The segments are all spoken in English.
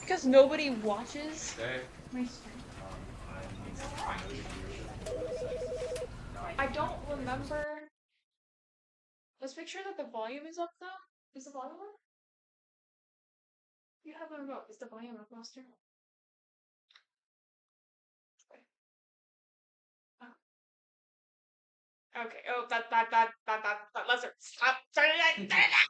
Because nobody watches Okay. my stream. I know the I don't remember. Let's make sure that the volume is up though. Is the volume up? You have a remote. Is the volume up, Master? Okay. Oh, that. Let's stop. Turn it on. Turn it on.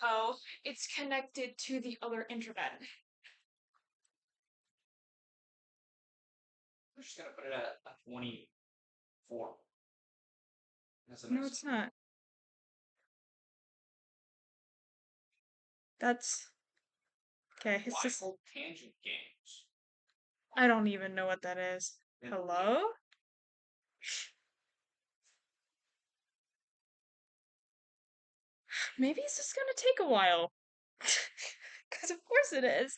Oh, it's connected to the other internet. We're just gonna put it at 24. That's a No, nice. it's not. That's okay. It's just. Why tangent games? I don't even know what that is. Hello? Maybe it's just gonna take a while. Because of course it is.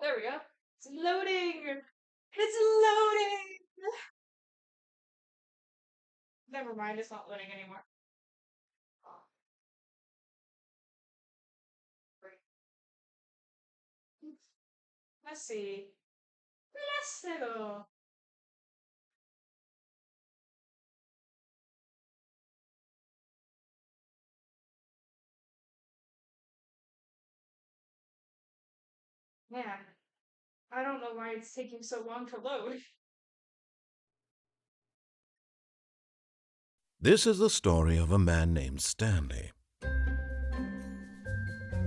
There we go. It's loading! It's loading! Never mind, it's not loading anymore. Let's see. Lésselo! Man, I don't know why it's taking so long to load. This is the story of a man named Stanley.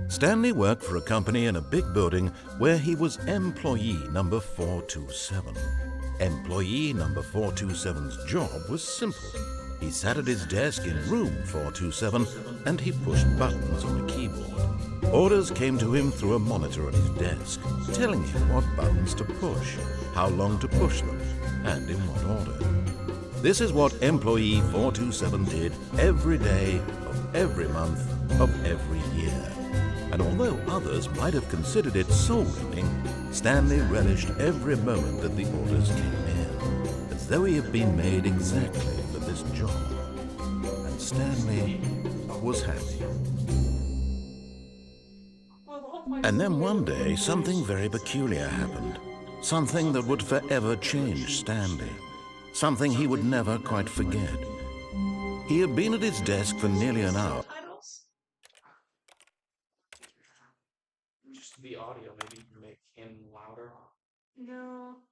Stanley worked for a company in a big building where he was employee number 427. Employee number 427's job was simple. He sat at his desk in room 427 and he pushed buttons on a keyboard. Orders came to him through a monitor on his desk, telling him what buttons to push, how long to push them, and in what order. This is what employee 427 did every day of every month of every year. And although others might have considered it soul-winning, Stanley relished every moment that the orders came in, as though he had been made exactly for this job. And Stanley was happy. And then one day, something very peculiar happened. Something that would forever change Stanley. Something he would never quite forget. He had been at his desk for nearly an hour. Just the audio, maybe you can make him louder. No.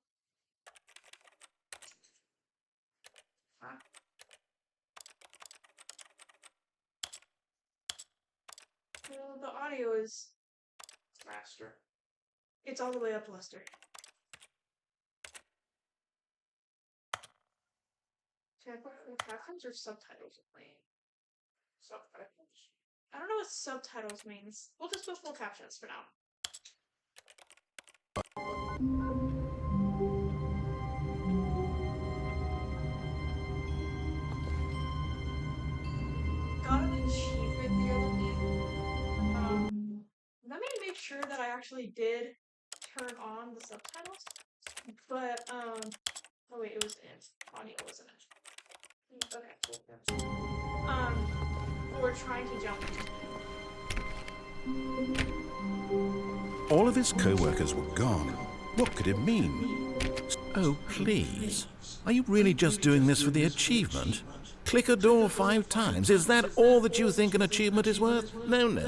Well, the audio is. Master. It's all the way up, Lester. Should I put captions or subtitles only? Subtitles. I don't know what subtitles means. We'll just put full captions for now. Got an achievement the other day. Let me make sure that I actually did turn on the subtitles. But, oh wait, it was in. Audio wasn't it? Okay. We're trying to jump. All of his co-workers were gone. What could it mean? Oh, please. Are you really just doing this for the achievement? Click a door 5 times. Is that all that you think an achievement is worth? No.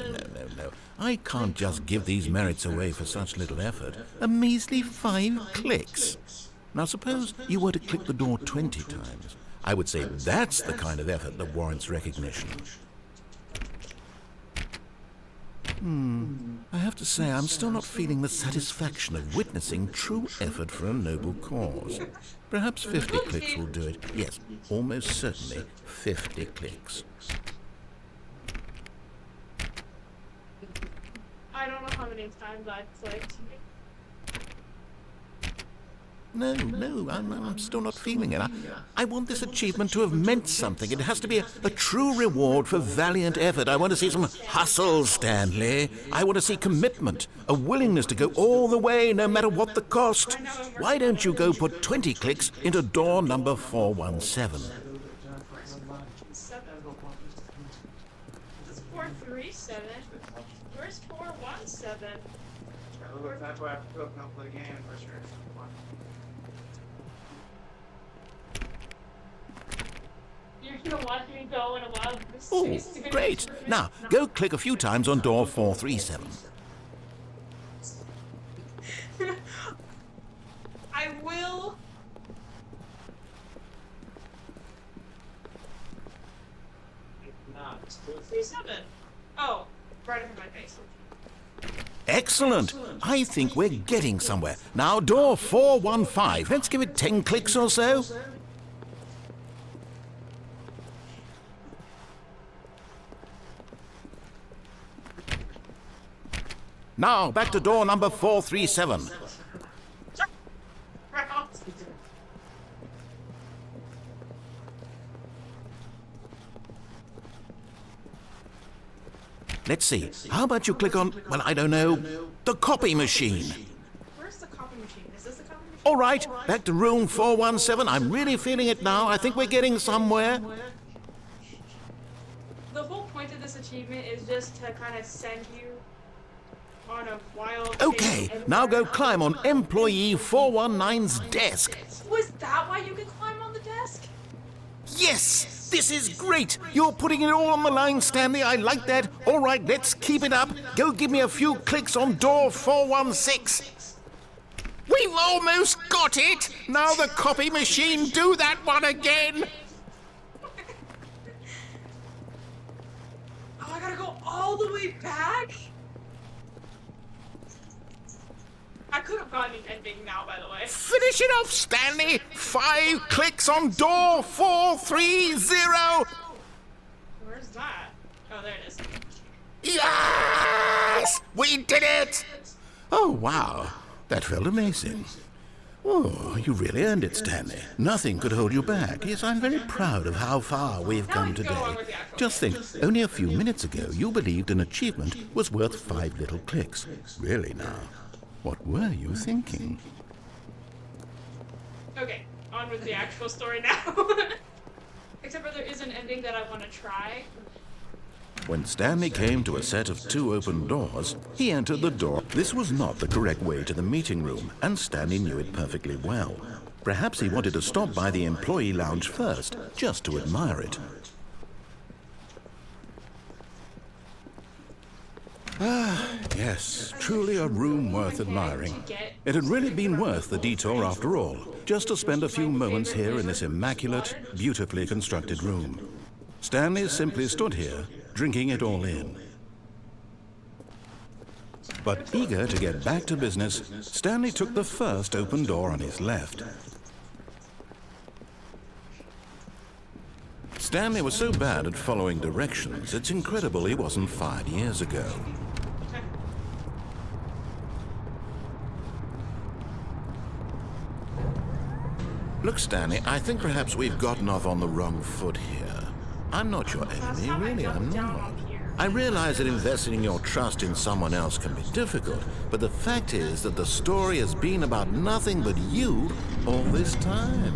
I can't just give these merits away for such little effort. A measly 5 clicks. Now suppose you were to click the door 20 times. I would say that's the kind of effort that warrants recognition. I have to say, I'm still not feeling the satisfaction of witnessing true effort for a noble cause. Perhaps 50 clicks will do it. Yes, almost certainly 50 clicks. I don't know how many times I've clicked. No, I'm still not feeling it. I want this achievement to have meant something. It has to be a true reward for valiant effort. I want to see some hustle, Stanley. I want to see commitment, a willingness to go all the way, no matter what the cost. Why don't you go put 20 clicks into door number 417? This is 437. Where's 417? That's why I have to go and play the game for sure. You're gonna watch me go in a while. Oh, great. Now, go click a few times on door 437. I will. Not. 437. Oh, right in my face. Excellent. I think we're getting somewhere. Now, door 415. Let's give it 10 clicks or so. Now, back to door number 437. Let's see. How about you click on, well, I don't know, the copy machine. Where's the copy machine? Is this the copy machine? All right, back to room 417. I'm really feeling it now. I think we're getting somewhere. The whole point of this achievement is just to kind of send you on a wild. Okay, now go climb on employee 419's desk. Was that why you could climb on the desk? Yes! This is great! You're putting it all on the line, Stanley. I like that. All right, let's keep it up. Go give me a few clicks on door 416. We've almost got it! Now the copy machine, do that one again! Oh, I gotta go all the way back? I could have gotten an ending now, by the way. Finish it off, Stanley! 5 clicks on door 430! Where's that? Oh, there it is. Yes! We did it! Oh, wow. That felt amazing. Oh, you really earned it, Stanley. Nothing could hold you back. Yes, I'm very proud of how far we've come today. Just think, only a few minutes ago, you believed an achievement was worth 5 little clicks. Really now, what were you thinking? Okay, on with the actual story now. Except for there is an ending that I want to try. When Stanley came to a set of 2 open doors, he entered the door. This was not the correct way to the meeting room, and Stanley knew it perfectly well. Perhaps he wanted to stop by the employee lounge first, just to admire it. Ah, yes, truly a room worth admiring. It had really been worth the detour after all, just to spend a few moments here in this immaculate, beautifully constructed room. Stanley simply stood here, drinking it all in. But eager to get back to business, Stanley took the first open door on his left. Stanley was so bad at following directions, it's incredible he wasn't fired years ago. Look, Stanley, I think perhaps we've gotten off on the wrong foot here. I'm not your enemy, really, I'm not. I realize that investing your trust in someone else can be difficult, but the fact is that the story has been about nothing but you all this time.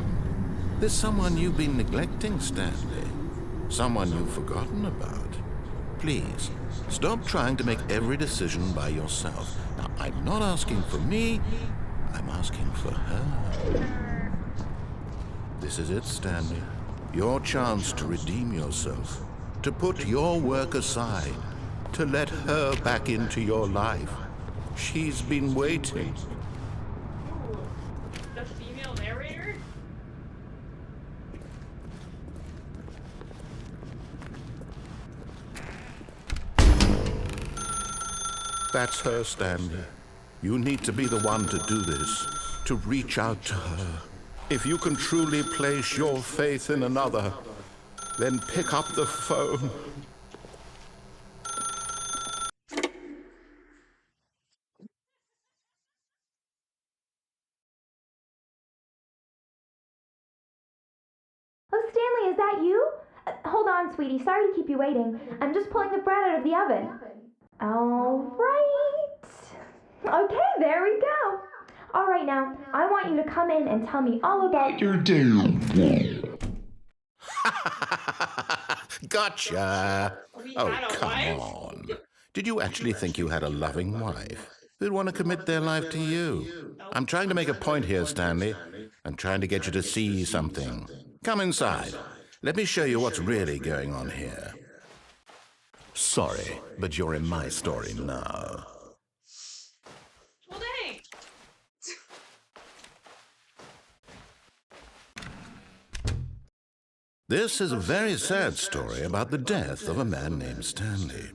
There's someone you've been neglecting, Stanley. Someone you've forgotten about. Please, stop trying to make every decision by yourself. Now, I'm not asking for me, I'm asking for her. This is it, Stanley. Your chance to redeem yourself, to put your work aside, to let her back into your life. She's been waiting. Ooh, the female narrator? That's her, Stanley. You need to be the one to do this, to reach out to her. If you can truly place your faith in another, then pick up the phone. is that you? Hold on, sweetie. Sorry to keep you waiting. I'm just pulling the bread out of the oven. All right. Okay, there we go. All right, now, I want you to come in and tell me all about your day. Gotcha! We Oh, had a come wife? on. Did you actually think you had a loving wife who'd want to commit their life to you? I'm trying to make a point here, Stanley. I'm trying to get you to see something. Come inside. Let me show you what's really going on here. Sorry, but you're in my story now. Well, dang. This is a very sad story about the death of a man named Stanley.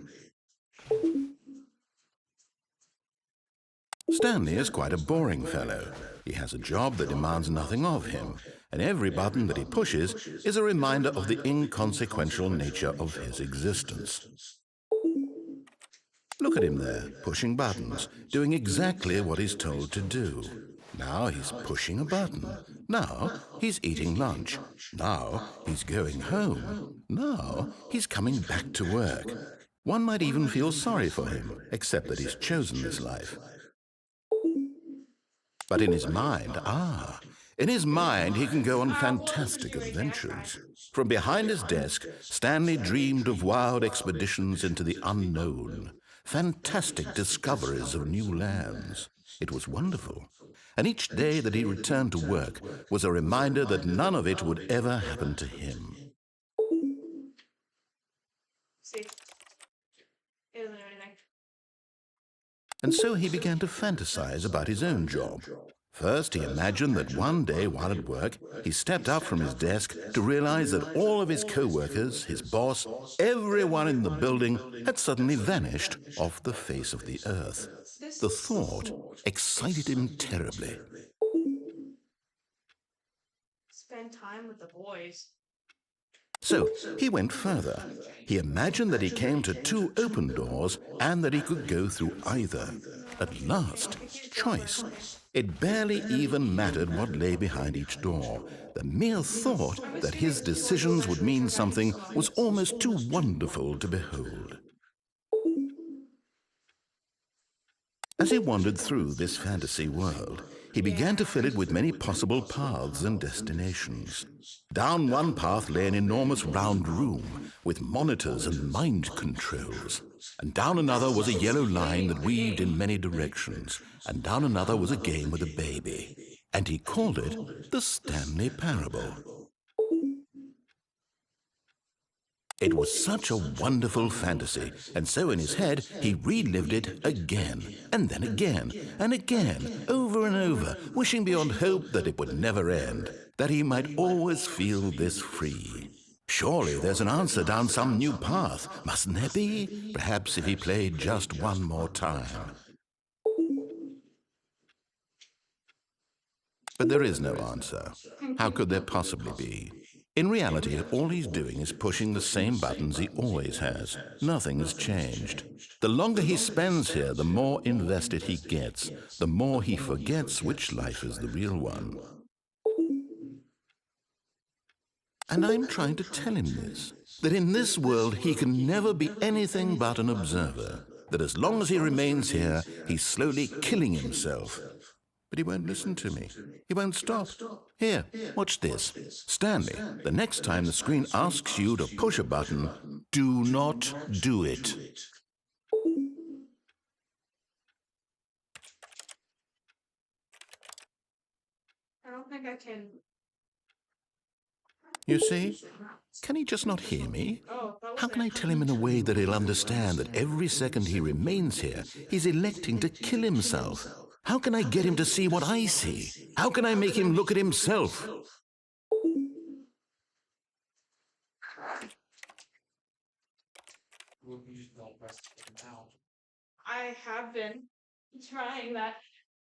Stanley is quite a boring fellow. He has a job that demands nothing of him, and every button that he pushes is a reminder of the inconsequential nature of his existence. Look at him there, pushing buttons, doing exactly what he's told to do. Now he's pushing a button. Now he's eating lunch. Now he's going home. Now he's coming back to work. One might even feel sorry for him, except that he's chosen this life. But in his mind, he can go on fantastic adventures. From behind his desk, Stanley dreamed of wild expeditions into the unknown, fantastic discoveries of new lands. It was wonderful. And each day that he returned to work was a reminder that none of it would ever happen to him. See, he doesn't know anything. And so he began to fantasize about his own job. First, he imagined that one day while at work, he stepped up from his desk to realize that all of his co-workers, his boss, everyone in the building had suddenly vanished off the face of the earth. The thought excited him terribly. Spend time with the boys. So he went further. He imagined that he came to two open doors and that he could go through either. At last, choice. It barely even mattered what lay behind each door. The mere thought that his decisions would mean something was almost too wonderful to behold. As he wandered through this fantasy world, he began to fill it with many possible paths and destinations. Down one path lay an enormous round room with monitors and mind controls. And down another was a yellow line that weaved in many directions. And down another was a game with a baby. And he called it the Stanley Parable. It was such a wonderful fantasy, and so in his head he relived it again, and then again, and again, over and over, wishing beyond hope that it would never end, that he might always feel this free. Surely there's an answer down some new path, mustn't there be? Perhaps if he played just one more time. But there is no answer. How could there possibly be? In reality, all he's doing is pushing the same buttons he always has. Nothing has changed. The longer he spends here, the more invested he gets, the more he forgets which life is the real one. And I'm trying to tell him this, that in this world he can never be anything but an observer, that as long as he remains here, he's slowly killing himself. But he won't listen to me. He won't stop. Here, watch this. Stanley, the next time the screen asks you to push a button, do not do it. I don't think I can. You see? Can he just not hear me? How can I tell him in a way that he'll understand that every second he remains here, he's electing to kill himself? How can I get him to see what I see? How can I make him look at himself? You just don't press it down. I have been trying that.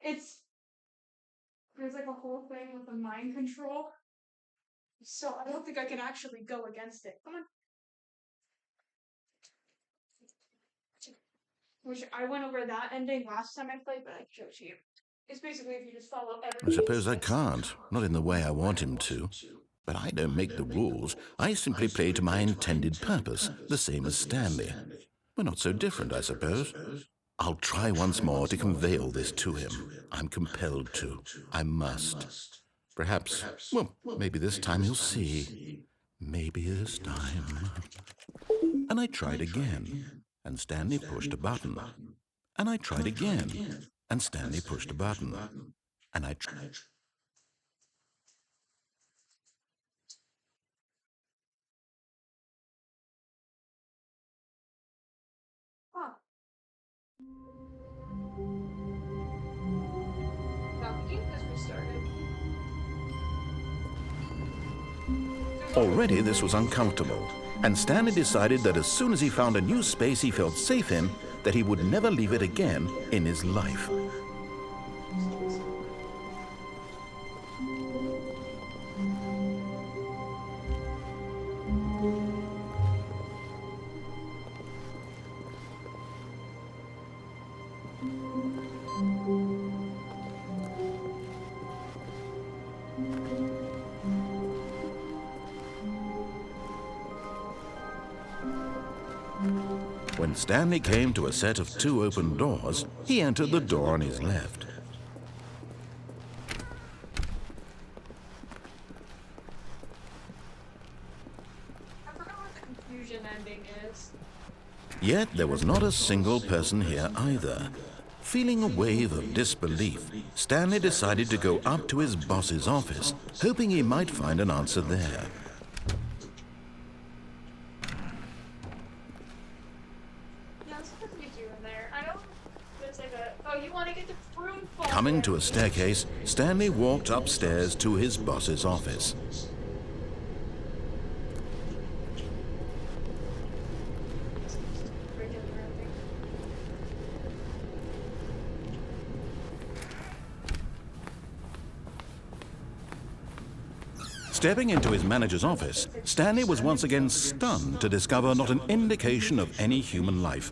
There's like a whole thing with the mind control. So I don't think I can actually go against it. Come on. Which I went over that ending last time I played, but I showed you. It's basically if you just follow I everything. suppose I can't. Not in the way I want him to. But I don't make the rules. I simply play to my intended purpose, the same as Stanley. We're not so different, I suppose. I'll try once more to convey all this to him. I'm compelled to. I must. Perhaps, well, maybe this time he'll see. Maybe this time. And I tried again, and Stanley pushed a button. And I tried again, and Stanley pushed a button. And I tried. Huh. Now the game has restarted. Already this was uncomfortable, and Stanley decided that as soon as he found a new space he felt safe in, that he would never leave it again in his life. When Stanley came to a set of 2 open doors, he entered the door on his left. I forgot what the confusion ending is. Yet there was not a single person here either. Feeling a wave of disbelief, Stanley decided to go up to his boss's office, hoping he might find an answer there. Yeah, there's supposed to be 2 in there. I know there's like a. Oh, you want to get the broom fall? Coming to a staircase, Stanley walked upstairs to his boss's office. Stepping into his manager's office, Stanley was once again stunned to discover not an indication of any human life.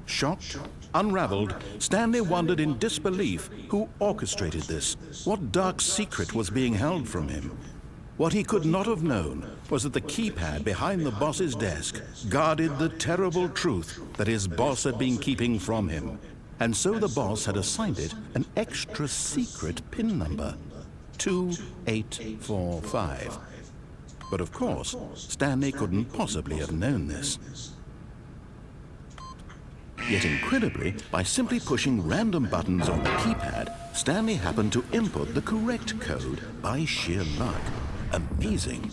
Shocked, unraveled, Stanley wondered in disbelief who orchestrated this, what dark secret was being held from him. What he could not have known was that the keypad behind the boss's desk guarded the terrible truth that his boss had been keeping from him. And so the boss had assigned it an extra secret PIN number. 2845. But of course, Stanley couldn't possibly have known this. Yet incredibly, by simply pushing random buttons on the keypad, Stanley happened to input the correct code by sheer luck. Amazing.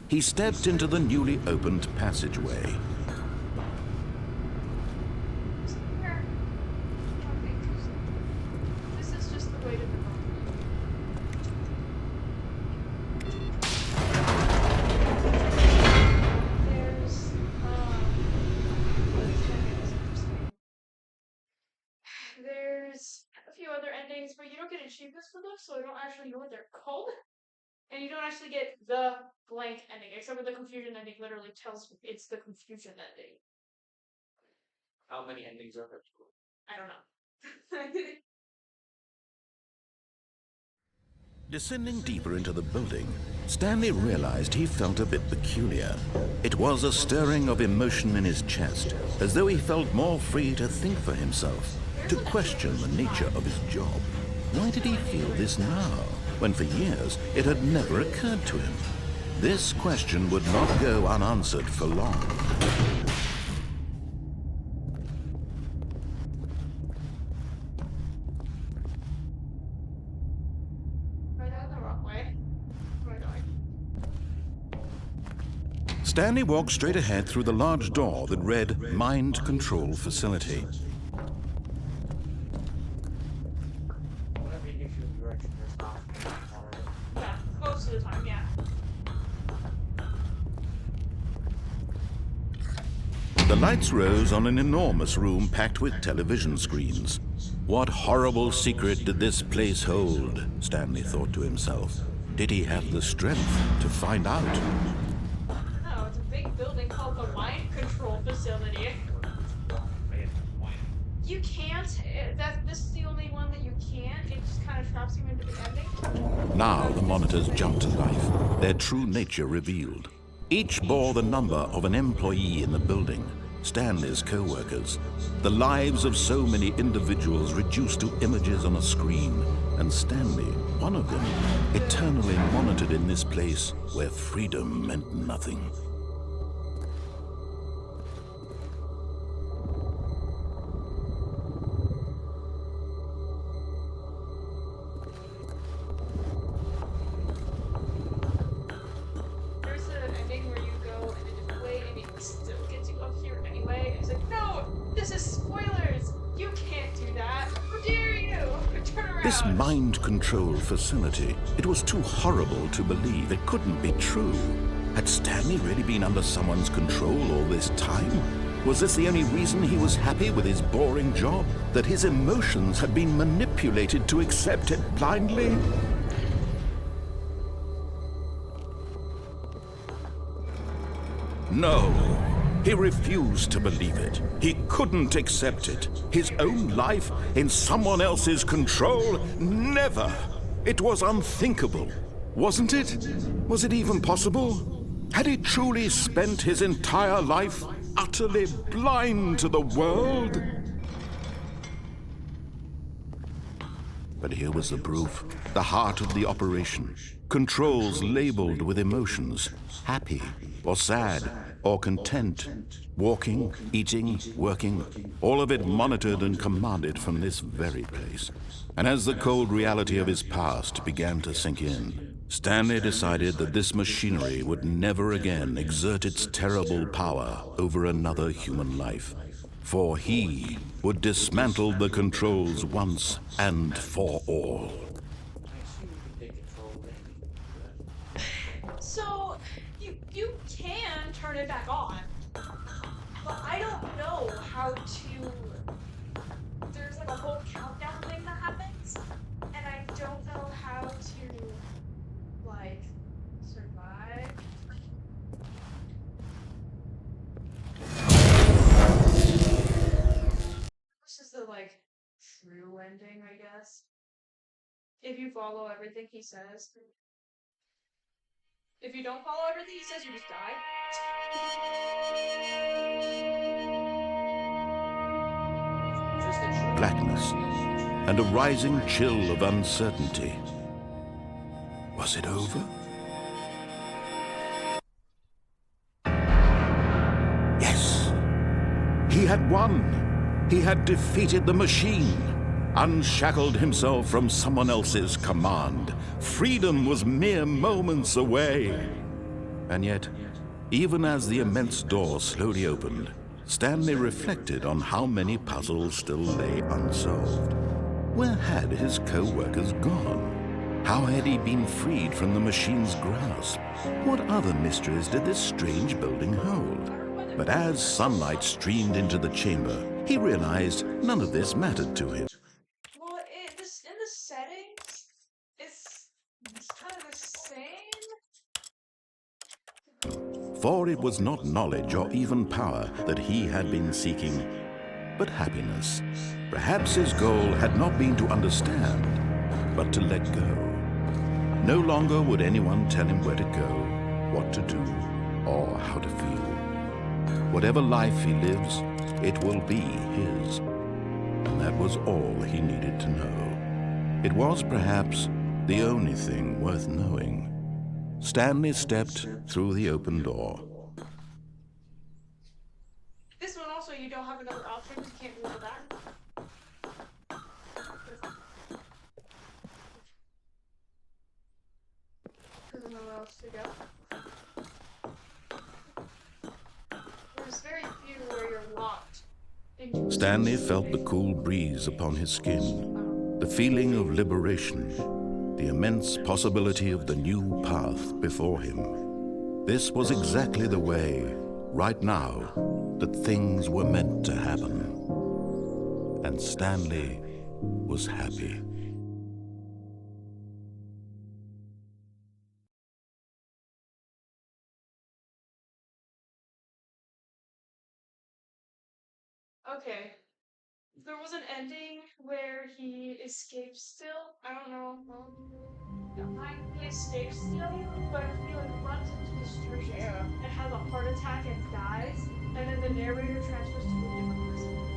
He stepped into the newly opened passageway. This is just the way to the There's a few other endings, but you don't get achievements for them, so I don't actually know what they're called. And you don't actually get the blank ending, except for the confusion ending literally tells it's the confusion ending. How many endings are there? I don't know. Descending deeper into the building, Stanley realized he felt a bit peculiar. It was a stirring of emotion in his chest, as though he felt more free to think for himself, to question the nature of his job. Why did he feel this now, when for years it had never occurred to him? This question would not go unanswered for long. Stanley walked straight ahead through the large door that read Mind Control Facility. Whenever you give you a direction, there's not already. Yeah, most of the time, yeah. The lights rose on an enormous room packed with television screens. What horrible secret did this place hold? Stanley thought to himself. Did he have the strength to find out? No, it's a big building called the Mind Control Facility. You can't. This is the only one that you can't. It just kind of traps him into the ending. Now the monitors jumped to life, their true nature revealed. Each bore the number of an employee in the building, Stanley's co-workers. The lives of so many individuals reduced to images on a screen, and Stanley, one of them, eternally monitored in this place where freedom meant nothing. There's an ending where you go in a different way and it still gets you up here anyway. It's like, no, this is spoilers. You can't do that. How dare you? Turn around. This mind control facility, it was too horrible to believe. It couldn't be true. Had Stanley really been under someone's control all this time? Was this the only reason he was happy with his boring job? That his emotions had been manipulated to accept it blindly? No, he refused to believe it. He couldn't accept it. His own life in someone else's control? Never! It was unthinkable, wasn't it? Was it even possible? Had he truly spent his entire life utterly blind to the world? But here was the proof, the heart of the operation. Controls labeled with emotions, happy or sad or content, walking, eating, working, all of it monitored and commanded from this very place. And as the cold reality of his past began to sink in, Stanley decided that this machinery would never again exert its terrible power over another human life. For he would dismantle the controls once and for all. So, you can turn it back on, but I don't know how to. There's like a whole countdown thing that happens, and I don't know how to, like, survive. This is the, like, true ending, I guess. If you follow everything he says. If you don't follow everything he says, you just die. Blackness and a rising chill of uncertainty. Was it over? Yes! He had won! He had defeated the machine! Unshackled himself from someone else's command. Freedom was mere moments away. And yet, even as the immense door slowly opened, Stanley reflected on how many puzzles still lay unsolved. Where had his co-workers gone? How had he been freed from the machine's grasp? What other mysteries did this strange building hold? But as sunlight streamed into the chamber, he realized none of this mattered to him. Well, in the settings, it's kind of the same. For it was not knowledge or even power that he had been seeking, but happiness. Perhaps his goal had not been to understand, but to let go. No longer would anyone tell him where to go, what to do, or how to feel. Whatever life he lives, it will be his. And that was all he needed to know. It was perhaps the only thing worth knowing. Stanley stepped through the open door. This one also, you don't have another option. You can't move that. There's nowhere else to go. There's very few where you're locked into a Stanley felt the cool breeze upon his skin, the feeling of liberation, the immense possibility of the new path before him. This was exactly the way, right now, that things were meant to happen. And Stanley was happy. Okay. there was an ending where he escapes still. I don't know. He escapes still, but he like runs into the street and has a heart attack and dies, and then the narrator transfers to a different person.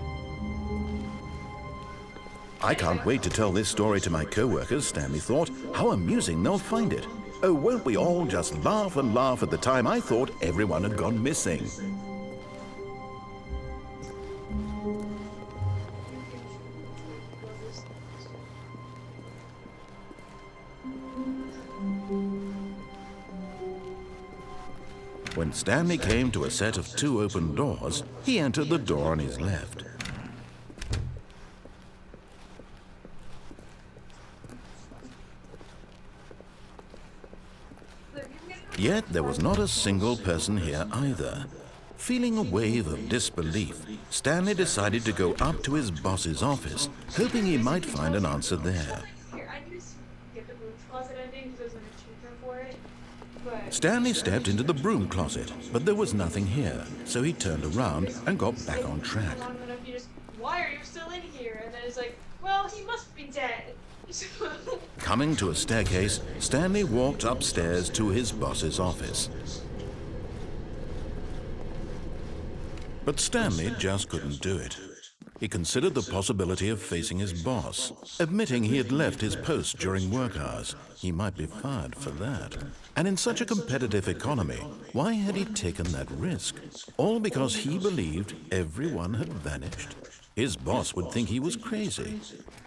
I can't wait to tell this story to my co-workers, Stanley thought. How amusing they'll find it. Oh, won't we all just laugh and laugh at the time I thought everyone had gone missing. When Stanley came to a set of 2 open doors, he entered the door on his left. Yet there was not a single person here either. Feeling a wave of disbelief, Stanley decided to go up to his boss's office, hoping he might find an answer there. Here, I just get the broom closet ending because there's an achievement for it. But Stanley stepped into the broom closet, but there was nothing here, so he turned around and got back on track. long enough, you just, why are you still in here? And then it's like, well, he must be dead. Coming to a staircase, Stanley walked upstairs to his boss's office. But Stanley just couldn't do it. He considered the possibility of facing his boss, admitting he had left his post during work hours. He might be fired for that. And in such a competitive economy, why had he taken that risk? All because he believed everyone had vanished. His boss would think he was crazy.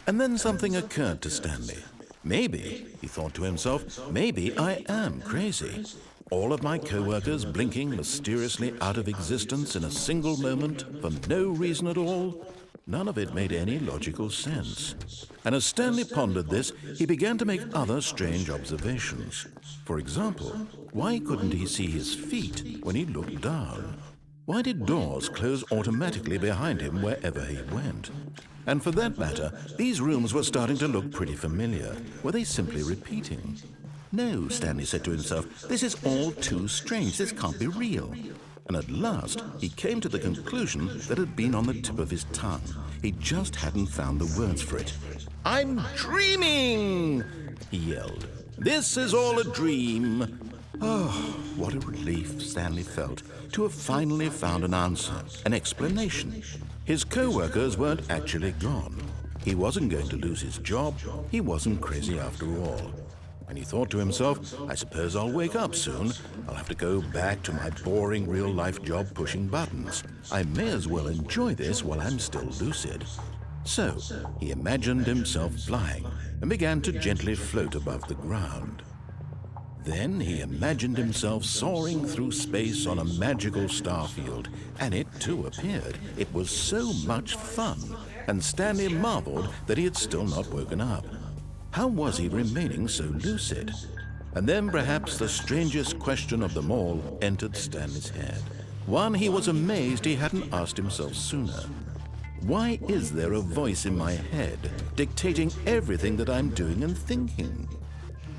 And then something occurred to Stanley. Maybe, he thought to himself, maybe I am crazy. All of my co-workers blinking mysteriously out of existence in a single moment for no reason at all. None of it made any logical sense. And as Stanley pondered this, he began to make other strange observations. For example, why couldn't he see his feet when he looked down? Why did doors close automatically behind him wherever he went? And for that matter, these rooms were starting to look pretty familiar. Were they simply repeating? No, Stanley said to himself, this is all too strange. This can't be real. And at last, he came to the conclusion that had been on the tip of his tongue. He just hadn't found the words for it. I'm dreaming, he yelled. This is all a dream. Oh, what a relief Stanley felt to have finally found an answer, an explanation. His co-workers weren't actually gone. He wasn't going to lose his job. He wasn't crazy after all. And he thought to himself, I suppose I'll wake up soon. I'll have to go back to my boring real-life job pushing buttons. I may as well enjoy this while I'm still lucid. So he imagined himself flying and began to gently float above the ground. Then he imagined himself soaring through space on a magical starfield, and it too appeared. It was so much fun, and Stanley marveled that he had still not woken up. How was he remaining so lucid? And then perhaps the strangest question of them all entered Stanley's head. One he was amazed he hadn't asked himself sooner. Why is there a voice in my head dictating everything that I'm doing and thinking?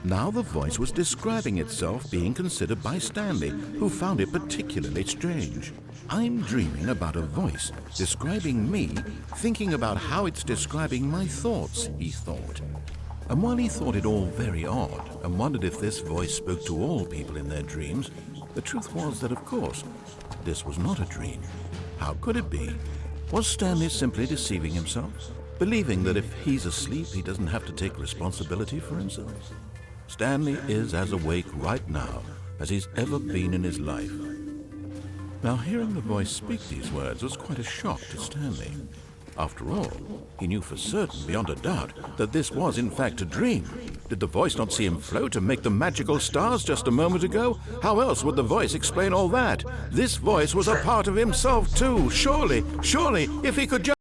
Now the voice was describing itself being considered by Stanley, who found it particularly strange. I'm dreaming about a voice describing me, thinking about how it's describing my thoughts, he thought. And while he thought it all very odd and wondered if this voice spoke to all people in their dreams, the truth was that, of course, this was not a dream. How could it be? Was Stanley simply deceiving himself, believing that if he's asleep, he doesn't have to take responsibility for himself? Stanley is as awake right now as he's ever been in his life. Now, hearing the voice speak these words was quite a shock to Stanley. After all, he knew for certain, beyond a doubt, that this was in fact a dream. Did the voice not see him float and make the magical stars just a moment ago? How else would the voice explain all that? This voice was a part of himself too, surely, if he could just